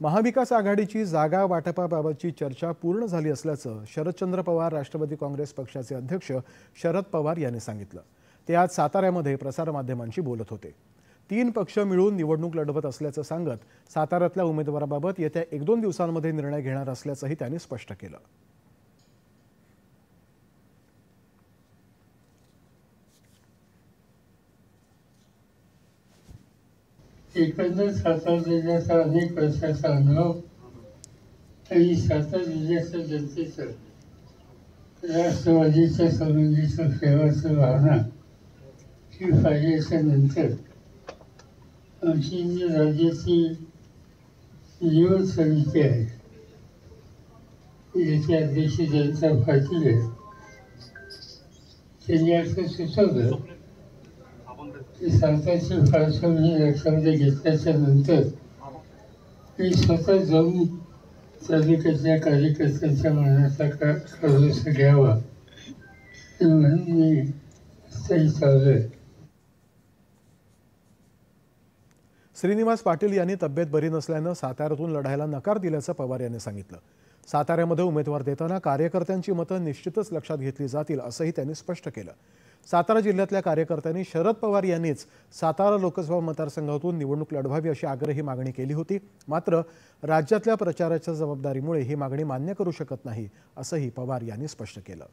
महाविकास आघाडीची जागा वाटपाबाबतची चर्चा पूर्ण झाली असल्याचं शरदचंद्र पवार राष्ट्रवादी काँग्रेस पक्षाचे अध्यक्ष शरद पवार यांनी सांगितलं। ते आज साताऱ्यामध्ये प्रसारमाध्यमांशी बोलत होते। 3 पक्ष मिळून निवडणूक लढवत असल्याचं सांगत साताऱ्यातल्या उमेदवाराबाबत येत्या 1-2 दिवसांमध्ये निर्णय घेणार असल्याचंही त्यांनी स्पष्ट केलं। एकंदर सातारा जिल्ह्याचा अनेक वर्षाचा अनुभव आणि सातारा जिल्ह्याच्या जनतेचं राष्ट्रवादीच्या संबंधीचं सेवाचं भावना ही पाहिल्याच्या नंतर आमची जी राज्याची निवड समिती आहे, ज्याचे अध्यक्ष जनता पाटील आहे, त्यांनी असं सुचवलं की सातारची पार्श्वभूमी लक्षामध्ये घेतल्याच्या नंतर मी स्वतः जाऊन तालुक्यातल्या कार्यकर्त्यांच्या मनाचा खरोस घ्यावा म्हणून मी तरी चाललोय। श्रीनिवास पाटील यांनी तब्येत बरी नसल्यानं साताऱ्यातून लढायला नकार दिल्याचं पवार यांनी सांगितलं। साताऱ्यामध्ये उमेदवार देताना कार्यकर्त्यांची मतं निश्चितच लक्षात घेतली जातील असंही त्यांनी स्पष्ट केलं। सातारा जिल्ह्यातल्या कार्यकर्त्यांनी शरद पवार यांनीच सातारा लोकसभा मतदारसंघातून निवडणूक लढवावी अशी आग्रही मागणी केली होती। मात्र राज्यातल्या प्रचाराच्या जबाबदारीमुळे ही मागणी मान्य करू शकत नाही असंही पवार यांनी स्पष्ट केलं।